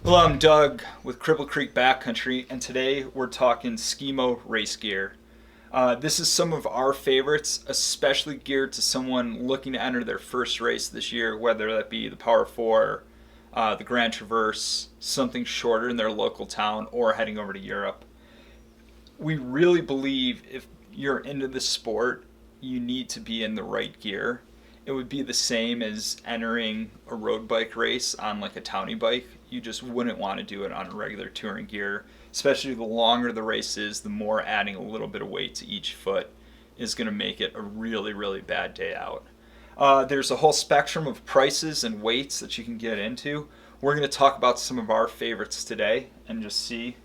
Hello, I'm Doug with Cripple Creek Backcountry, and today we're talking Skimo race gear. This is some of our favorites, especially geared to someone looking to enter their first race this year, whether that be the Power 4, the Grand Traverse, something shorter in their local town, or heading over to Europe. We really believe if you're into the sport, you need to be in the right gear. It would be the same as entering a road bike race on like a townie bike. You just wouldn't want to do it on a regular touring gear, especially the longer the race is, the more adding a little bit of weight to each foot is going to make it a really, really bad day out. There's a whole spectrum of prices and weights that you can get into. We're going to talk about some of our favorites today and just see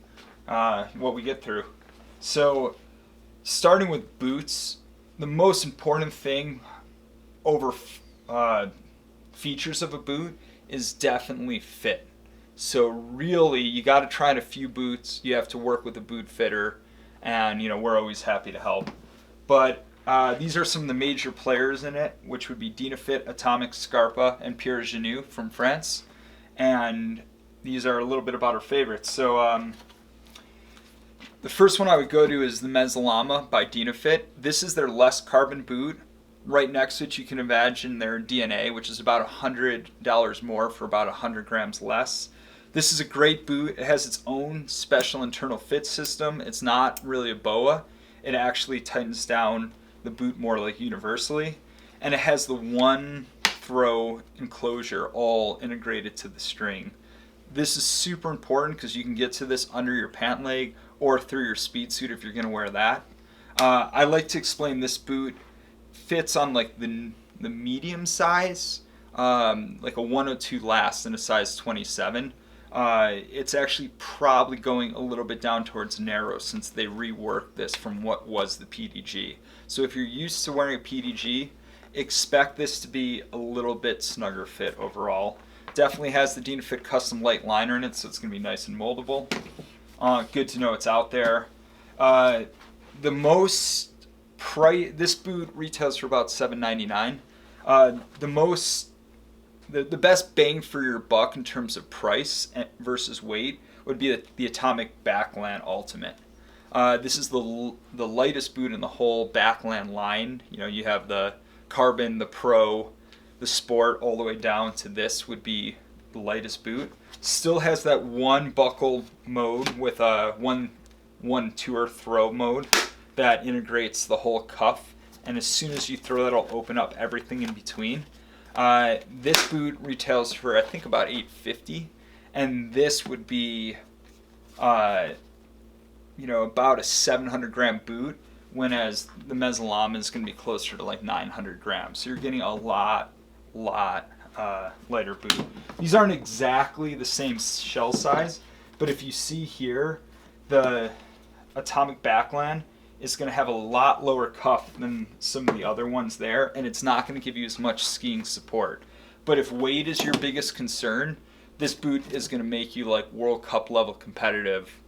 what we get through. So, starting with boots, the most important thing over features of a boot is definitely fit. So really, you got to try a few boots. You have to work with a boot fitter, and we're always happy to help. But these are some of the major players in it, which would be Dynafit, Atomic, Scarpa, and Pierre Genu from France. And these are a little bit about our favorites. So the first one I would go to is the Mezzalama by Dynafit. This is their less carbon boot. Right next to it, you can imagine their DNA, which is about $100 more for about 100 grams less. This is a great boot. It has its own special internal fit system. It's not really a BOA. It actually tightens down the boot more like universally. And it has the one throw enclosure all integrated to the string. This is super important because you can get to this under your pant leg or through your speed suit if you're going to wear that. I like to explain this boot fits on like the medium size, like a 102 last in a size 27. It's actually probably going a little bit down towards narrow since they reworked this from what was the PDG. So if you're used to wearing a PDG, expect this to be a little bit snugger fit overall. Definitely has the Dynafit custom light liner in it, so it's going to be nice and moldable. Good to know it's out there. The most this boot retails for about $7.99. The best bang for your buck in terms of price versus weight would be the Atomic Backland Ultimate. This is the lightest boot in the whole Backland line. You have the Carbon, the Pro, the Sport, all the way down to this would be the lightest boot. Still has that one buckle mode with a one tour throw mode that integrates the whole cuff, and as soon as you throw that, it'll open up everything in between. This boot retails for I think about $8.50, and this would be about a 700 gram boot, whereas the Mezzalama is going to be closer to like 900 grams. So you're getting a lot lighter boot. These aren't exactly the same shell size, but if you see here, the Atomic Backland is going to have a lot lower cuff than some of the other ones there, and it's not going to give you as much skiing support. But if weight is your biggest concern, this boot is going to make you like World Cup level competitive,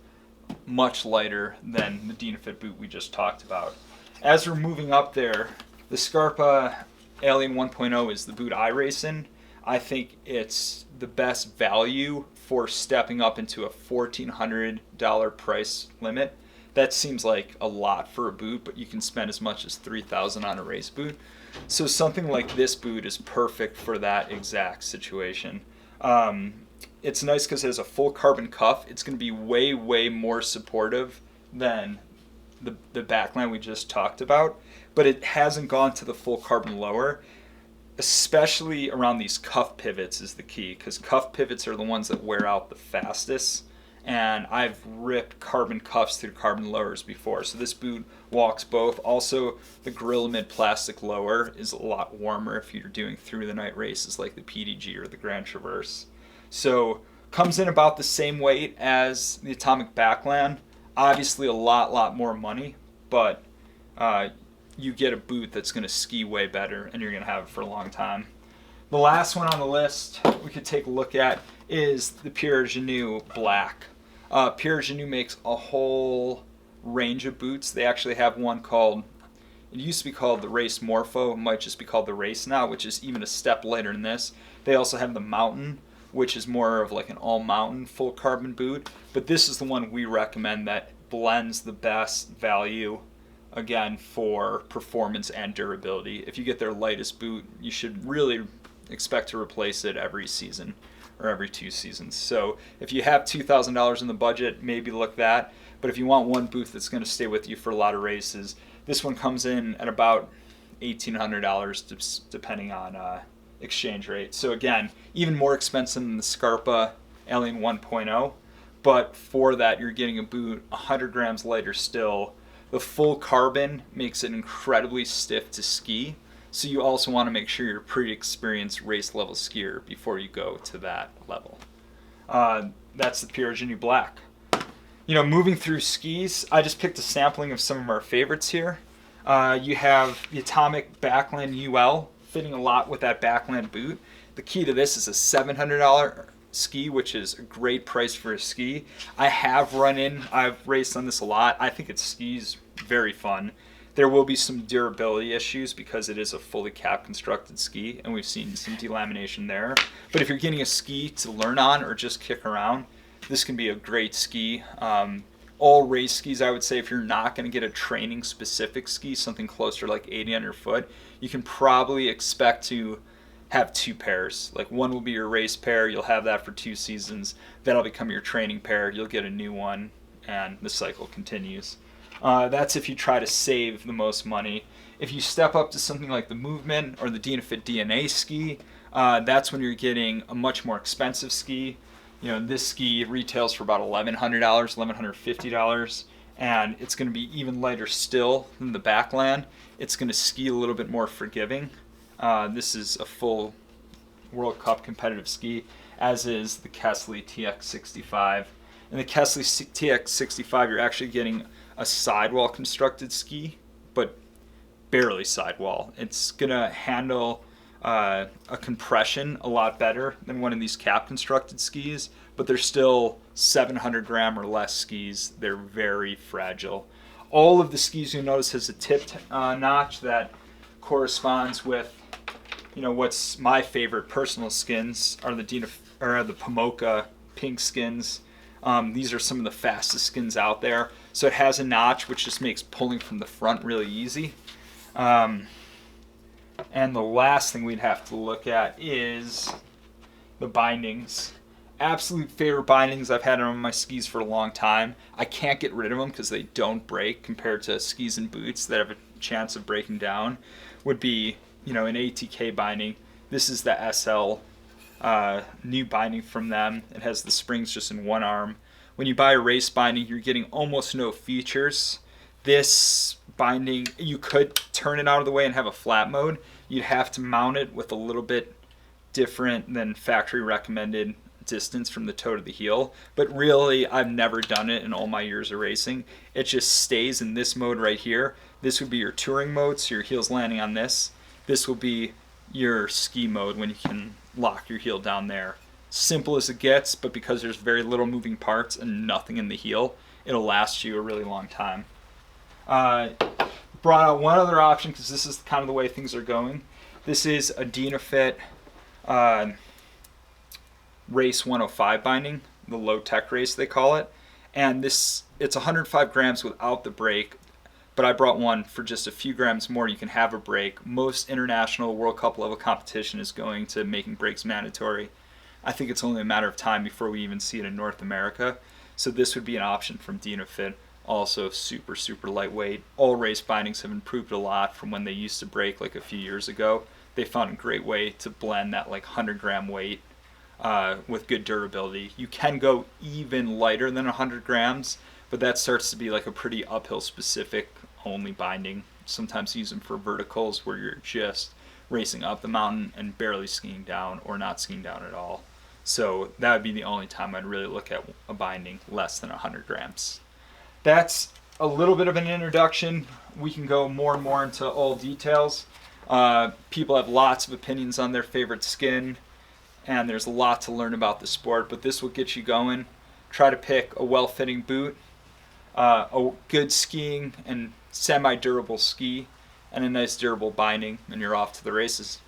much lighter than the Dynafit boot we just talked about. As we're moving up there, the Scarpa Alien 1.0 is the boot I race in. I think it's the best value for stepping up into a $1,400 price limit. That seems like a lot for a boot, but you can spend as much as $3,000 on a race boot. So something like this boot is perfect for that exact situation. It's nice because it has a full carbon cuff. It's going to be way, way more supportive than the Backland we just talked about, but it hasn't gone to the full carbon lower. Especially around these cuff pivots is the key, because cuff pivots are the ones that wear out the fastest. And I've ripped carbon cuffs through carbon lowers before, so this boot walks both. Also, the Gorilla Mid plastic lower is a lot warmer if you're doing through the night races like the PDG or the Grand Traverse. So comes in about the same weight as the Atomic Backland. Obviously a lot more money, but you get a boot that's going to ski way better, and you're going to have it for a long time. The last one on the list we could take a look at is the Pierre Genu Black. Pierre Genu makes a whole range of boots. They actually have one called, it used to be called the Race Morpho, it might just be called the Race now, which is even a step lighter than this. They also have the Mountain, which is more of like an all-mountain full carbon boot. But this is the one we recommend that blends the best value, again, for performance and durability. If you get their lightest boot, you should really expect to replace it every season or every 2 seasons. So if you have $2,000 in the budget, maybe look that. But if you want one boot that's going to stay with you for a lot of races, this one comes in at about $1,800 depending on exchange rate. So again, even more expensive than the Scarpa Alien 1.0, but for that you're getting a boot 100 grams lighter still. The full carbon makes it incredibly stiff to ski, so you also want to make sure you're a pretty experienced race level skier before you go to that level. That's the Perugini Black. Moving through skis, I just picked a sampling of some of our favorites here. You have the Atomic Backland UL, fitting a lot with that Backland boot. The key to this is a $700 ski, which is a great price for a ski. I've raced on this a lot. I think it skis very fun. There will be some durability issues because it is a fully cap constructed ski, and we've seen some delamination there. But if you're getting a ski to learn on or just kick around, this can be a great ski. All race skis, I would say, if you're not going to get a training specific ski, something closer to like 80 underfoot, you can probably expect to have 2 pairs. Like one will be your race pair, you'll have that for 2 seasons, that'll become your training pair, you'll get a new one, and the cycle continues. That's if you try to save the most money. If you step up to something like the Movement or the Dynafit DNA ski, that's when you're getting a much more expensive ski. This ski retails for about $1,100, $1,150, and it's going to be even lighter still than the Backland. It's going to ski a little bit more forgiving. This is a full World Cup competitive ski, as is the Kesley TX65. In the Kesley TX65, you're actually getting a sidewall constructed ski, but barely sidewall. It's going to handle a compression a lot better than one of these cap constructed skis, but they're still 700 gram or less skis. They're very fragile. All of the skis you notice has a tipped notch that corresponds with, what's my favorite personal skins are the Pomoka pink skins. These are some of the fastest skins out there. So it has a notch, which just makes pulling from the front really easy. And the last thing we'd have to look at is the bindings. Absolute favorite bindings. I've had them on my skis for a long time. I can't get rid of them because they don't break compared to skis and boots that have a chance of breaking down. Would be, an ATK binding. This is the SL new binding from them. It has the springs just in one arm. When you buy a race binding, you're getting almost no features. This binding, you could turn it out of the way and have a flat mode. You'd have to mount it with a little bit different than factory recommended distance from the toe to the heel. But really, I've never done it in all my years of racing. It just stays in this mode right here. This would be your touring mode, so your heel's landing on this. This will be your ski mode when you can lock your heel down there. Simple as it gets, but because there's very little moving parts and nothing in the heel, it'll last you a really long time. Brought out one other option because this is kind of the way things are going. This is a Dynafit Race 105 binding, the low tech race they call it, and it's 105 grams without the brake, but I brought one for just a few grams more. You can have a brake. Most international World Cup level competition is going to making brakes mandatory. I think it's only a matter of time before we even see it in North America, so this would be an option from Dynafit. Also super, super lightweight. All race bindings have improved a lot from when they used to break like a few years ago. They found a great way to blend that like 100 gram weight with good durability. You can go even lighter than 100 grams, but that starts to be like a pretty uphill specific only binding. Sometimes use them for verticals where you're just racing up the mountain and barely skiing down or not skiing down at all. So that would be the only time I'd really look at a binding less than 100 grams. That's a little bit of an introduction. We can go more and more into all details. People have lots of opinions on their favorite skin, and there's a lot to learn about the sport, but this will get you going. Try to pick a well-fitting boot, a good skiing and semi-durable ski, and a nice durable binding, and you're off to the races.